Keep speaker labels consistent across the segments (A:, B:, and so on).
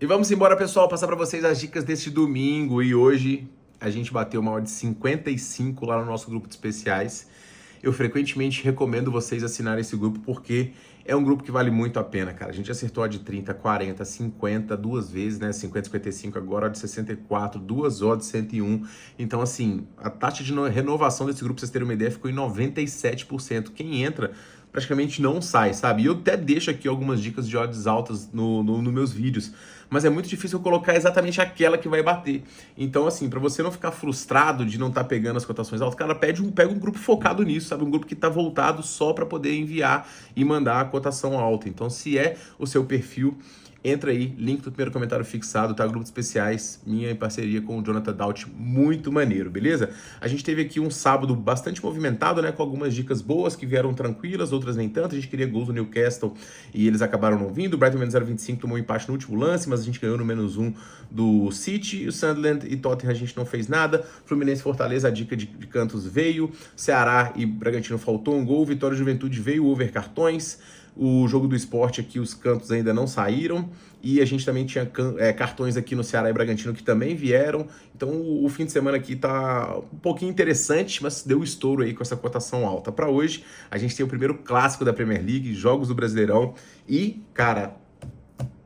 A: E vamos embora, pessoal, passar para vocês as dicas deste domingo. E hoje a gente bateu uma hora de 55 lá no nosso grupo de especiais. Eu frequentemente recomendo vocês assinarem esse grupo porque é um grupo que vale muito a pena, cara. A gente acertou a de 30, 40, 50 duas vezes, né? 50, 55, agora a de 64, duas odds 101. Então, assim, a taxa de renovação desse grupo, pra vocês terem uma ideia, ficou em 97%. Quem entra praticamente não sai, sabe? E eu até deixo aqui algumas dicas de odds altas nos meus vídeos, mas é muito difícil eu colocar exatamente aquela que vai bater. Então, assim, para você não ficar frustrado de não estar pegando as cotações altas, cara, pega um grupo focado nisso, sabe? Um grupo que está voltado só para poder enviar e mandar a cotação alta. Então, se é o seu perfil, entra aí, link do primeiro comentário fixado, tá? Grupos especiais, minha em parceria com o Jonathan Daut, muito maneiro, beleza? A gente teve aqui um sábado bastante movimentado, né? Com algumas dicas boas que vieram tranquilas, outras nem tanto. A gente queria gols do Newcastle e eles acabaram não vindo. O Brighton menos 0,25 tomou um empate no último lance, mas a gente ganhou no menos 1 do City. O Sunderland e Tottenham a gente não fez nada. Fluminense Fortaleza, a dica de cantos veio. Ceará e Bragantino faltou um gol. Vitória Juventude veio, over cartões. O jogo do esporte aqui, os cantos ainda não saíram. E a gente também tinha cartões aqui no Ceará e Bragantino que também vieram. Então o fim de semana aqui tá um pouquinho interessante, mas deu estouro aí com essa cotação alta. Para hoje, a gente tem o primeiro clássico da Premier League, jogos do Brasileirão. E, cara,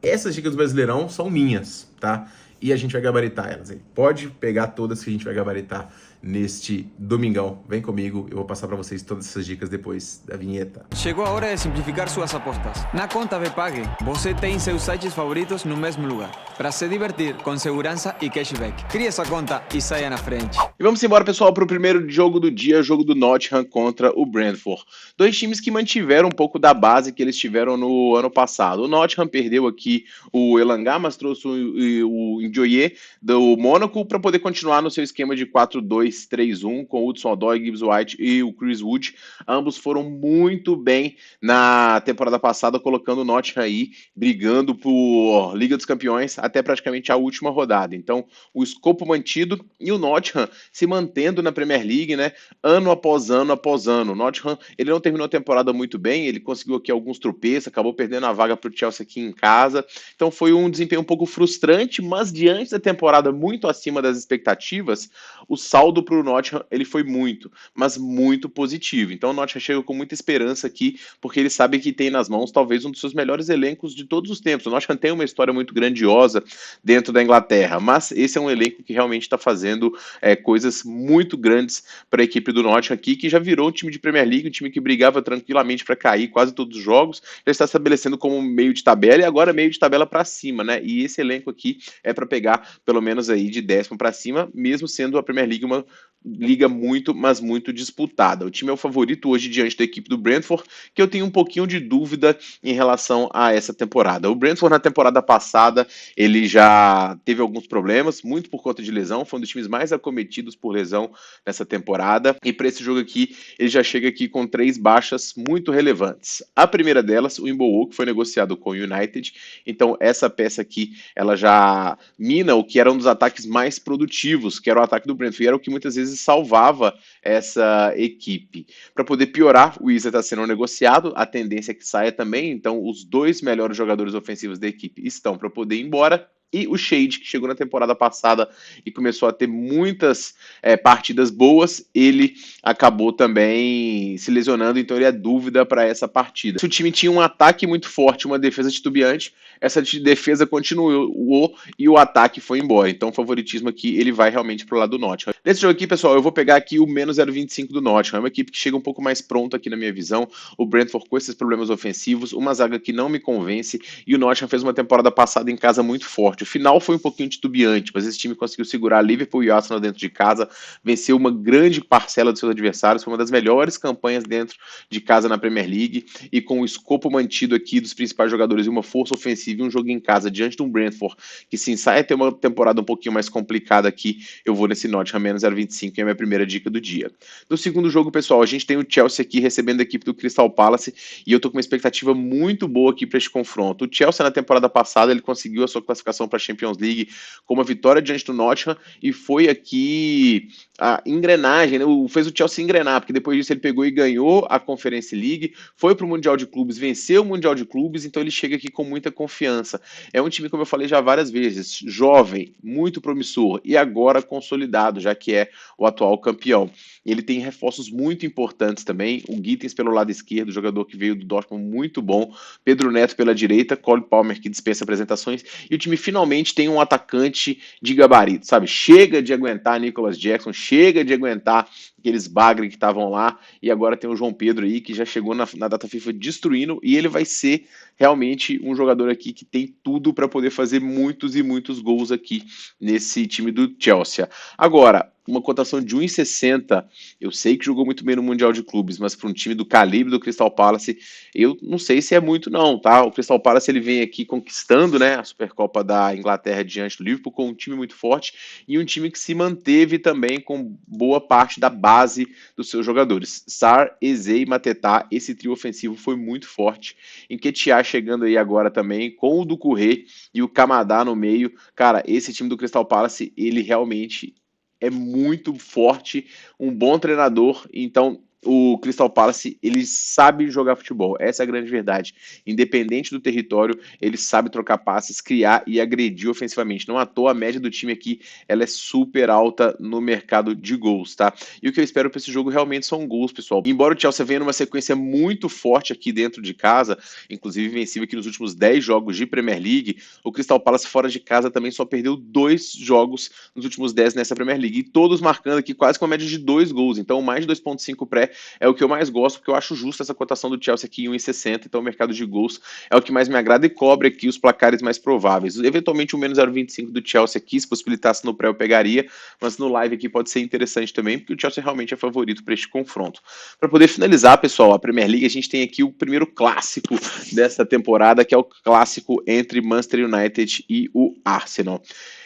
A: essas dicas do Brasileirão são minhas, tá? E a gente vai gabaritar elas aí. Pode pegar todas que a gente vai gabaritar neste domingão. Vem comigo, eu vou passar para vocês todas essas dicas depois da vinheta.
B: Chegou a hora de simplificar suas apostas. Na conta Bpag, você tem seus sites favoritos no mesmo lugar, para se divertir com segurança e cashback. Crie essa conta e saia na frente.
A: E vamos embora, pessoal, para o primeiro jogo do dia, jogo do Nottingham contra o Brentford. Dois times que mantiveram um pouco da base que eles tiveram no ano passado. O Nottingham perdeu aqui o Elanga, mas trouxe o Ndioye do Mônaco para poder continuar no seu esquema de 4-2-3-1 com o Hudson-Odoi, Gibbs White e o Chris Wood. Ambos foram muito bem na temporada passada, colocando o Nottingham aí brigando por Liga dos Campeões até praticamente a última rodada. Então, o escopo mantido e o Nottingham se mantendo na Premier League, né, ano após ano após ano. O Nottingham, ele não terminou a temporada muito bem, ele conseguiu aqui alguns tropeços, acabou perdendo a vaga para o Chelsea aqui em casa. Então, foi um desempenho um pouco frustrante, mas diante da temporada muito acima das expectativas, o saldo para o Nottingham ele foi muito, mas muito positivo. Então o Nottingham chega com muita esperança aqui, porque ele sabe que tem nas mãos talvez um dos seus melhores elencos de todos os tempos. O Nottingham tem uma história muito grandiosa dentro da Inglaterra, mas esse é um elenco que realmente está fazendo coisas muito grandes para a equipe do Nottingham aqui, que já virou um time de Premier League, um time que brigava tranquilamente para cair quase todos os jogos, já está estabelecendo como meio de tabela e agora meio de tabela para cima, né? E esse elenco aqui é para pegar pelo menos aí de 10º para cima, mesmo sendo a Premier League uma liga muito, mas muito disputada. O time é o favorito hoje diante da equipe do Brentford, que eu tenho um pouquinho de dúvida em relação a essa temporada. O Brentford na temporada passada, ele já teve alguns problemas, muito por conta de lesão, foi um dos times mais acometidos por lesão nessa temporada, e para esse jogo aqui, ele já chega aqui com 3 baixas muito relevantes. A primeira delas, o Embolo, que foi negociado com o United, então essa peça aqui, ela já mina o que era um dos ataques mais produtivos, que era o ataque do Brentford, e era o que muitas vezes salvava essa equipe. Para poder piorar, o Isa está sendo negociado, a tendência é que saia também, então os 2 melhores jogadores ofensivos da equipe estão para poder ir embora. E o Shade, que chegou na temporada passada e começou a ter muitas partidas boas, ele acabou também se lesionando, então ele é dúvida para essa partida. Se o time tinha um ataque muito forte, uma defesa titubeante, essa defesa continuou e o ataque foi embora. Então o favoritismo aqui, ele vai realmente pro lado do Nottingham. Nesse jogo aqui, pessoal, eu vou pegar aqui o menos 0,25 do Nottingham. É uma equipe que chega um pouco mais pronta aqui na minha visão. O Brentford com esses problemas ofensivos, uma zaga que não me convence, e o Nottingham fez uma temporada passada em casa muito forte. O final foi um pouquinho titubeante, mas esse time conseguiu segurar Liverpool e Arsenal dentro de casa, venceu uma grande parcela dos seus adversários, foi uma das melhores campanhas dentro de casa na Premier League, e com o escopo mantido aqui dos principais jogadores e uma força ofensiva e um jogo em casa diante de um Brentford que se ensaia a ter uma temporada um pouquinho mais complicada aqui, eu vou nesse Nottingham menos 0,25, é a minha primeira dica do dia. No segundo jogo, pessoal, a gente tem o Chelsea aqui recebendo a equipe do Crystal Palace, e eu tô com uma expectativa muito boa aqui para este confronto. O Chelsea na temporada passada, ele conseguiu a sua classificação classificação para a Champions League com uma vitória diante do Nottingham, e foi aqui a engrenagem, né? Fez o Chelsea engrenar, porque depois disso ele pegou e ganhou a Conference League, foi para o Mundial de Clubes, venceu o Mundial de Clubes, então ele chega aqui com muita confiança. É um time, como eu falei já várias vezes, jovem, muito promissor e agora consolidado, já que é o atual campeão. Ele tem reforços muito importantes também, o Gittens pelo lado esquerdo, jogador que veio do Dortmund muito bom, Pedro Neto pela direita, Cole Palmer que dispensa apresentações, e o time finalmente tem um atacante de gabarito, sabe? Chega de aguentar Nicolas Jackson, chega de aguentar aqueles bagre que estavam lá, e agora tem o João Pedro aí, que já chegou na data FIFA destruindo, e ele vai ser realmente um jogador aqui que tem tudo para poder fazer muitos e muitos gols aqui nesse time do Chelsea. Agora, uma cotação de 1,60, eu sei que jogou muito bem no Mundial de Clubes, mas para um time do calibre do Crystal Palace, eu não sei se é muito não, tá? O Crystal Palace ele vem aqui conquistando, né, a Supercopa da Inglaterra diante do Liverpool com um time muito forte e um time que se manteve também com boa parte da base dos seus jogadores. Sarr, Eze e Mateta, esse trio ofensivo foi muito forte. Nketiah chegando aí agora também com o Doucouré e o Kamada no meio. Cara, esse time do Crystal Palace, ele realmente é muito forte, um bom treinador, então o Crystal Palace, ele sabe jogar futebol, essa é a grande verdade. Independente do território, ele sabe trocar passes, criar e agredir ofensivamente. Não à toa, a média do time aqui, ela é super alta no mercado de gols, tá? E o que eu espero para esse jogo realmente são gols, pessoal. Embora o Chelsea venha numa sequência muito forte aqui dentro de casa, inclusive vencível aqui nos últimos 10 jogos de Premier League, o Crystal Palace fora de casa também só perdeu 2 jogos nos últimos 10 nessa Premier League, e todos marcando aqui quase com uma média de 2 gols, então mais de 2,5 pré é o que eu mais gosto, porque eu acho justo essa cotação do Chelsea aqui em 1,60, então o mercado de gols é o que mais me agrada e cobre aqui os placares mais prováveis. Eventualmente o menos 0,25 do Chelsea aqui, se possibilitasse no pré eu pegaria, mas no live aqui pode ser interessante também, porque o Chelsea realmente é favorito para este confronto. Para poder finalizar, pessoal, a Premier League, a gente tem aqui o primeiro clássico dessa temporada, que é o clássico entre Manchester United e o Arsenal.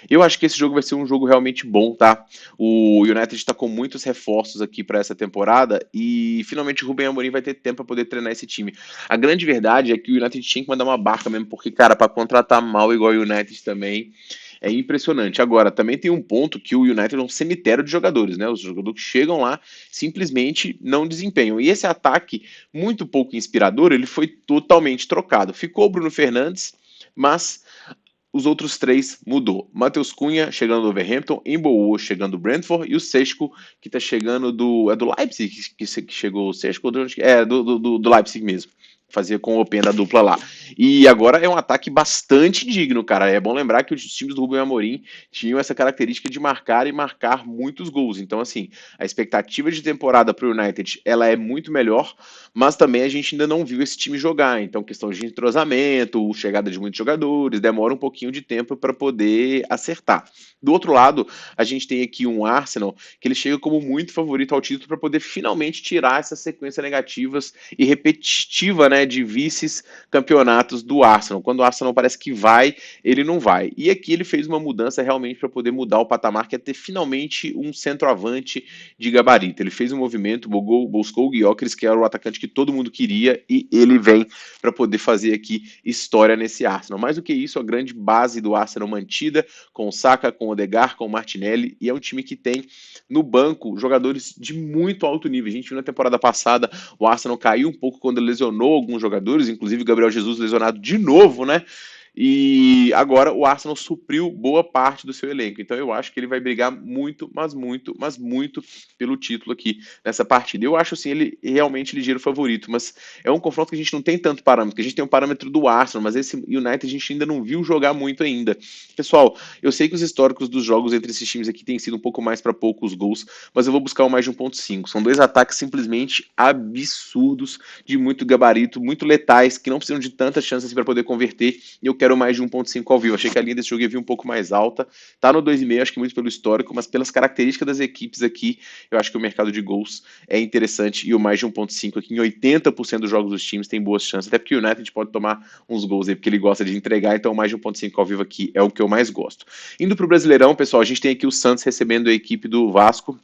A: Eu acho que esse jogo vai ser um jogo realmente bom, tá? O United está com muitos reforços aqui para essa temporada e finalmente o Ruben Amorim vai ter tempo para poder treinar esse time. A grande verdade é que o United tinha que mandar uma barca mesmo, porque, cara, para contratar mal igual o United também é impressionante. Agora, também tem um ponto que o United é um cemitério de jogadores, né? Os jogadores que chegam lá simplesmente não desempenham. E esse ataque, muito pouco inspirador, ele foi totalmente trocado. Ficou o Bruno Fernandes, mas os outros 3 mudou. Matheus Cunha chegando do Wolverhampton, Embolo chegando do Brentford e o Sesco que tá chegando do... É do Leipzig que chegou o Sesco? É, do Leipzig mesmo. Fazia com o Open da dupla lá. E agora é um ataque bastante digno, cara. É bom lembrar que os times do Ruben Amorim tinham essa característica de marcar e marcar muitos gols. Então, assim, a expectativa de temporada para o United, ela é muito melhor, mas também a gente ainda não viu esse time jogar. Então, questão de entrosamento, chegada de muitos jogadores, demora um pouquinho de tempo para poder acertar. Do outro lado, a gente tem aqui um Arsenal que ele chega como muito favorito ao título para poder finalmente tirar essa sequência negativas e repetitiva, né, de vices-campeonatos do Arsenal. Quando o Arsenal parece que vai, ele não vai. E aqui ele fez uma mudança realmente para poder mudar o patamar, que é ter finalmente um centroavante de gabarito. Ele fez um movimento, buscou o Gyökeres, que era o atacante que todo mundo queria, e ele vem para poder fazer aqui história nesse Arsenal. Mais do que isso, a grande base do Arsenal mantida, com o Saka, com o Odegaard, com o Martinelli, e é um time que tem no banco jogadores de muito alto nível. A gente viu na temporada passada, o Arsenal caiu um pouco quando lesionou alguns jogadores, inclusive o Gabriel Jesus lesionado de novo, né? E agora o Arsenal supriu boa parte do seu elenco. Então eu acho que ele vai brigar muito, mas muito pelo título aqui nessa partida. Eu acho assim ele realmente ligeiro favorito, mas é um confronto que a gente não tem tanto parâmetro. A gente tem um parâmetro do Arsenal, mas esse United a gente ainda não viu jogar muito ainda. Pessoal, eu sei que os históricos dos jogos entre esses times aqui têm sido um pouco mais para poucos gols, mas eu vou buscar o mais de 1,5. São 2 ataques simplesmente absurdos, de muito gabarito, muito letais, que não precisam de tantas chances para poder converter, e eu quero mais de 1,5 ao vivo. Achei que a linha desse jogo ia vir um pouco mais alta. Tá no 2,5, acho que muito pelo histórico, mas pelas características das equipes aqui, eu acho que o mercado de gols é interessante, e o mais de 1,5 aqui em 80% dos jogos dos times tem boas chances, até porque o United pode tomar uns gols aí, porque ele gosta de entregar, então mais de 1,5 ao vivo aqui é o que eu mais gosto. Indo pro Brasileirão, pessoal, a gente tem aqui o Santos recebendo a equipe do Vasco.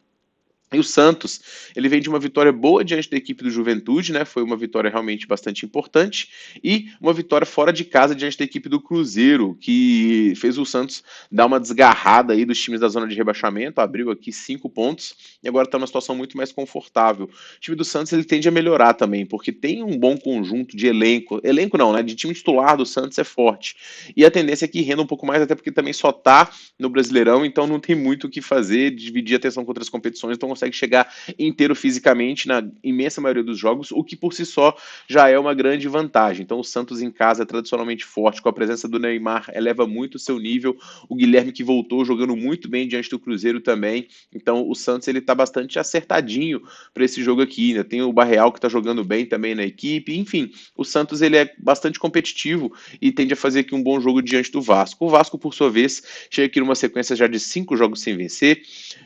A: E o Santos, ele vem de uma vitória boa diante da equipe do Juventude, né? Foi uma vitória realmente bastante importante. E uma vitória fora de casa diante da equipe do Cruzeiro, que fez o Santos dar uma desgarrada aí dos times da zona de rebaixamento, abriu aqui 5 pontos e agora está numa situação muito mais confortável. O time do Santos ele tende a melhorar também, porque tem um bom conjunto de elenco. Elenco não, né? De time titular do Santos é forte. E a tendência é que renda um pouco mais, até porque também só tá no Brasileirão, então não tem muito o que fazer, dividir a atenção com outras competições, então consegue chegar inteiro fisicamente na imensa maioria dos jogos, o que por si só já é uma grande vantagem. Então o Santos em casa é tradicionalmente forte, com a presença do Neymar eleva muito o seu nível, o Guilherme que voltou jogando muito bem diante do Cruzeiro também, então o Santos ele tá bastante acertadinho para esse jogo aqui, né? Tem o Barreal que tá jogando bem também na equipe, enfim, o Santos ele é bastante competitivo e tende a fazer aqui um bom jogo diante do Vasco. O Vasco, por sua vez, chega aqui numa sequência já de 5 jogos sem vencer,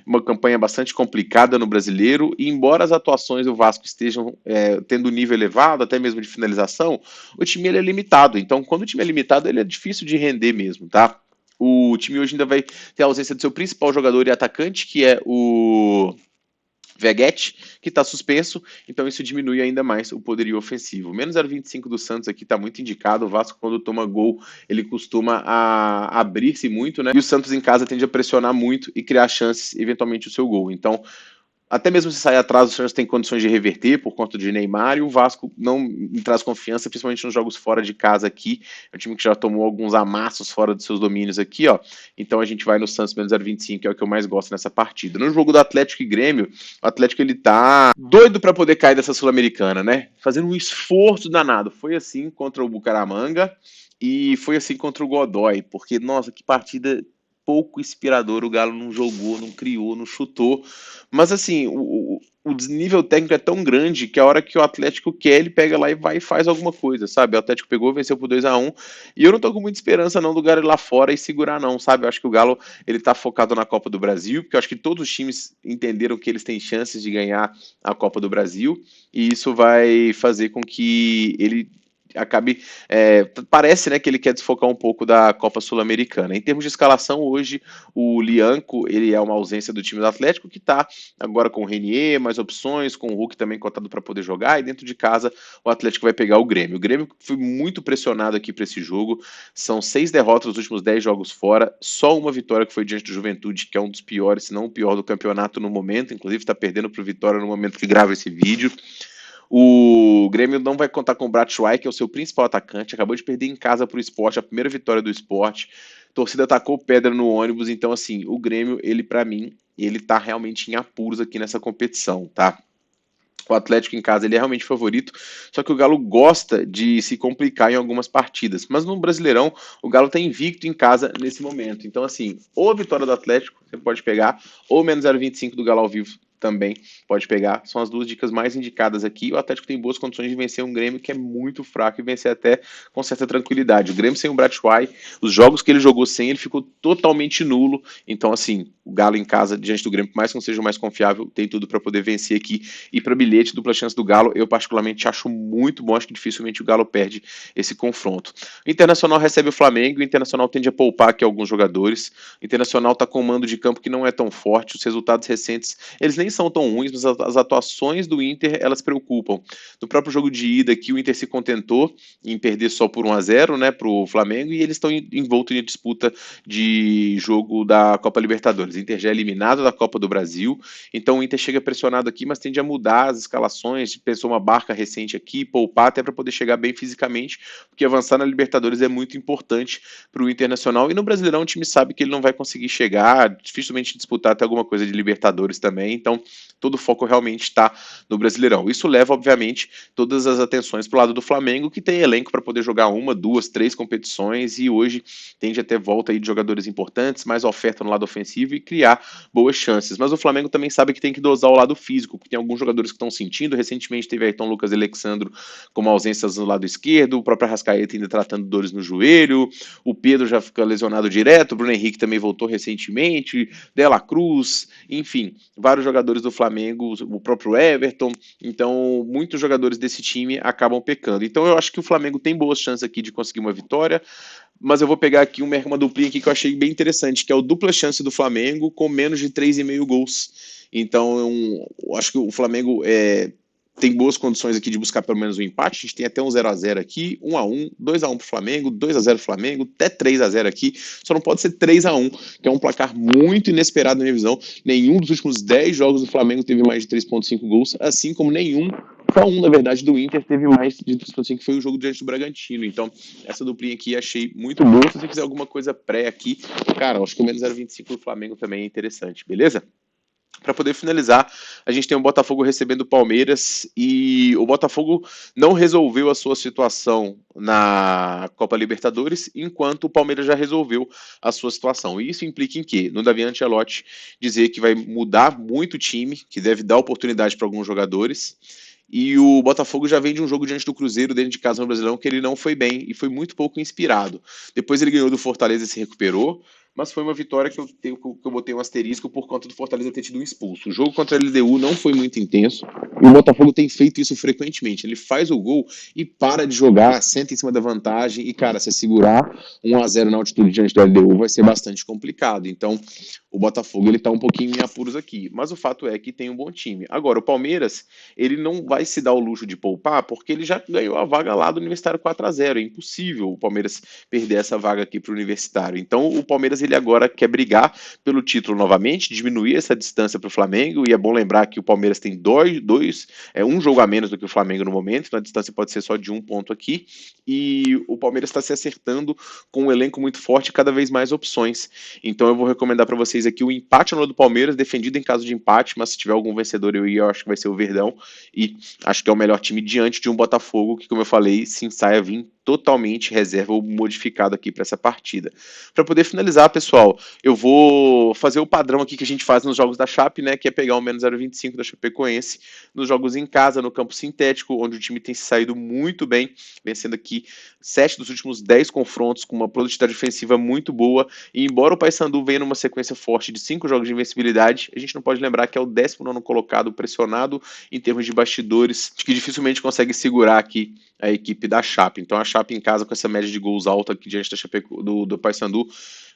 A: uma campanha bastante complicada no Brasileiro, e embora as atuações do Vasco estejam tendo nível elevado, até mesmo de finalização, o time ele é limitado. Então, quando o time é limitado, ele é difícil de render mesmo, tá? O time hoje ainda vai ter a ausência do seu principal jogador e atacante, que é o Veguete, que está suspenso, então isso diminui ainda mais o poderio ofensivo. Menos 0,25 do Santos aqui está muito indicado. O Vasco, quando toma gol, ele costuma abrir-se muito, né? E o Santos em casa tende a pressionar muito e criar chances, eventualmente, o seu gol. Então, até mesmo se sair atrás, o Santos tem condições de reverter por conta de Neymar, e o Vasco não me traz confiança, principalmente nos jogos fora de casa aqui. É um time que já tomou alguns amassos fora dos seus domínios aqui, ó. Então a gente vai no Santos menos 0,25, que é o que eu mais gosto nessa partida. No jogo do Atlético e Grêmio, o Atlético ele tá doido para poder cair dessa Sul-Americana, né? Fazendo um esforço danado. Foi assim contra o Bucaramanga e foi assim contra o Godoy, porque, nossa, que partida pouco inspirador. O Galo não jogou, não criou, não chutou. Mas assim, o desnível técnico é tão grande que a hora que o Atlético quer, ele pega lá e vai e faz alguma coisa, sabe? O Atlético pegou, venceu por 2-1. E eu não tô com muita esperança não do Galo ir lá fora e segurar não, sabe? Eu acho que o Galo, ele tá focado na Copa do Brasil, porque eu acho que todos os times entenderam que eles têm chances de ganhar a Copa do Brasil, e isso vai fazer com que ele acabe. Parece, né, que ele quer desfocar um pouco da Copa Sul-Americana. Em termos de escalação, hoje o Lianco ele é uma ausência do time do Atlético, que está agora com o Renier, mais opções, com o Hulk também cotado para poder jogar, e dentro de casa o Atlético vai pegar o Grêmio. O Grêmio foi muito pressionado aqui para esse jogo, são 6 derrotas nos últimos 10 jogos fora, só uma vitória que foi diante do Juventude, que é um dos piores, se não o pior do campeonato no momento, inclusive está perdendo para o Vitória no momento que grava esse vídeo. O Grêmio não vai contar com o Batshuayi, que é o seu principal atacante, acabou de perder em casa para o Sport, a primeira vitória do Sport. A torcida atacou pedra no ônibus, então assim, o Grêmio, ele para mim, ele tá realmente em apuros aqui nessa competição, tá? O Atlético em casa ele é realmente favorito, só que o Galo gosta de se complicar em algumas partidas. Mas no Brasileirão, o Galo está invicto em casa nesse momento. Então, assim, ou a vitória do Atlético, você pode pegar, ou menos 0,25 do Galo ao vivo também pode pegar. São as duas dicas mais indicadas aqui. O Atlético tem boas condições de vencer um Grêmio que é muito fraco e vencer até com certa tranquilidade. O Grêmio sem o Batshuayi, os jogos que ele jogou sem, ele ficou totalmente nulo. Então, assim, o Galo em casa, diante do Grêmio, por mais que não seja o mais confiável, tem tudo para poder vencer aqui. E para bilhete, dupla chance do Galo, eu particularmente acho muito bom. Acho que dificilmente o Galo perde esse confronto. O Internacional recebe o Flamengo, o Internacional tende a poupar aqui alguns jogadores. O Internacional está com um mando de campo que não é tão forte. Os resultados recentes, eles nem são tão ruins, mas as atuações do Inter, elas preocupam. No próprio jogo de ida aqui, o Inter se contentou em perder só por 1-0, né, pro Flamengo, e eles estão envoltos em disputa de jogo da Copa Libertadores. O Inter já é eliminado da Copa do Brasil, então o Inter chega pressionado aqui, mas tende a mudar as escalações, pensou uma barca recente aqui, poupar até para poder chegar bem fisicamente, porque avançar na Libertadores é muito importante para o Internacional, e no Brasileirão o time sabe que ele não vai conseguir chegar, dificilmente disputar até alguma coisa de Libertadores também, então todo o foco realmente está no Brasileirão. Isso leva, obviamente, todas as atenções para o lado do Flamengo, que tem elenco para poder jogar 1, 2, 3 competições, e hoje tende a ter volta aí de jogadores importantes, mais oferta no lado ofensivo e criar boas chances. Mas o Flamengo também sabe que tem que dosar o lado físico, porque tem alguns jogadores que estão sentindo. Recentemente teve Ayrton Lucas e Alexandro como ausências no lado esquerdo, o próprio Arrascaeta ainda tratando dores no joelho, o Pedro já fica lesionado direto, o Bruno Henrique também voltou recentemente, De La Cruz, enfim, vários jogadores do Flamengo, o próprio Everton, então muitos jogadores desse time acabam pecando. Então eu acho que o Flamengo tem boas chances aqui de conseguir uma vitória, mas eu vou pegar aqui uma duplinha aqui que eu achei bem interessante, que é o dupla chance do Flamengo com menos de 3,5 gols. Então, eu acho que o Flamengo tem boas condições aqui de buscar pelo menos um empate. A gente tem até um 0-0 aqui, 1-1, 2-1 para o Flamengo, 2-0 Flamengo, até 3-0 aqui. Só não pode ser 3-1, que é um placar muito inesperado na minha visão. Nenhum dos últimos 10 jogos do Flamengo teve mais de 3,5 gols, assim como nenhum, só um, na verdade, do Inter teve mais de 3,5, que foi o jogo diante do Bragantino. Então, essa duplinha aqui achei muito boa. Se você quiser alguma coisa pré aqui, cara, acho que o menos 0,25 do Flamengo também é interessante, beleza? Para poder finalizar, a gente tem o Botafogo recebendo o Palmeiras e o Botafogo não resolveu a sua situação na Copa Libertadores, enquanto o Palmeiras já resolveu a sua situação. E isso implica em quê? No Davi Ancelotti dizer que vai mudar muito o time, que deve dar oportunidade para alguns jogadores. E o Botafogo já vem de um jogo diante do Cruzeiro, dentro de casa no Brasileirão, que ele não foi bem e foi muito pouco inspirado. Depois ele ganhou do Fortaleza e se recuperou, mas foi uma vitória que eu botei um asterisco por conta do Fortaleza ter tido um expulso. O jogo contra a LDU não foi muito intenso, e o Botafogo tem feito isso frequentemente. Ele faz o gol e para de jogar, senta em cima da vantagem, e, cara, se segurar 1-0 na altitude diante da LDU vai ser bastante complicado. Então, o Botafogo ele tá um pouquinho em apuros aqui, mas o fato é que tem um bom time. Agora, o Palmeiras, ele não vai se dar o luxo de poupar, porque ele já ganhou a vaga lá do Universitário 4-0. É impossível o Palmeiras perder essa vaga aqui para o Universitário. Então, o Palmeiras ele agora quer brigar pelo título novamente, diminuir essa distância para o Flamengo, e é bom lembrar que o Palmeiras tem um jogo a menos do que o Flamengo no momento, então a distância pode ser só de um ponto aqui, e o Palmeiras está se acertando com um elenco muito forte e cada vez mais opções. Então eu vou recomendar para vocês aqui o empate no do Palmeiras, defendido em caso de empate, mas se tiver algum vencedor eu acho que vai ser o Verdão, e acho que é o melhor time diante de um Botafogo que, como eu falei, se ensaia a vir totalmente reserva ou modificado aqui para essa partida. Para poder finalizar, pessoal, eu vou fazer o padrão aqui que a gente faz nos jogos da Chape, né, que é pegar o menos 0,25 da Chapecoense nos jogos em casa, no campo sintético, onde o time tem se saído muito bem, vencendo aqui 7 dos últimos 10 confrontos com uma produtividade ofensiva muito boa, e embora o Paysandu venha numa sequência forte de 5 jogos de invencibilidade, a gente não pode lembrar que é o 19º colocado, pressionado em termos de bastidores, que dificilmente consegue segurar aqui a equipe da Chape. Então a Chape em casa com essa média de gols alta aqui diante da Chape, do Paysandu,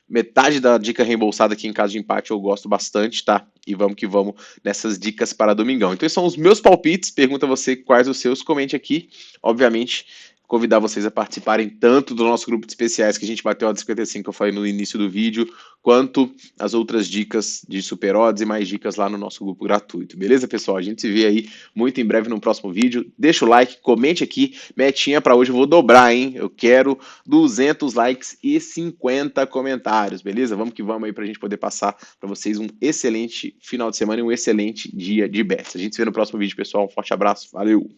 A: metade da dica reembolsada aqui em caso de empate eu gosto bastante, tá? E vamos que vamos nessas dicas para domingão. Então esses são os meus palpites, pergunta você quais os seus, comente aqui. Obviamente, convidar vocês a participarem tanto do nosso grupo de especiais que a gente bateu a 55 que eu falei no início do vídeo, quanto as outras dicas de super odds e mais dicas lá no nosso grupo gratuito. Beleza, pessoal? A gente se vê aí muito em breve no próximo vídeo. Deixa o like, comente aqui. Metinha para hoje eu vou dobrar, hein? Eu quero 200 likes e 50 comentários, beleza? Vamos que vamos aí pra gente poder passar para vocês um excelente final de semana e um excelente dia de bets. A gente se vê no próximo vídeo, pessoal. Um forte abraço. Valeu!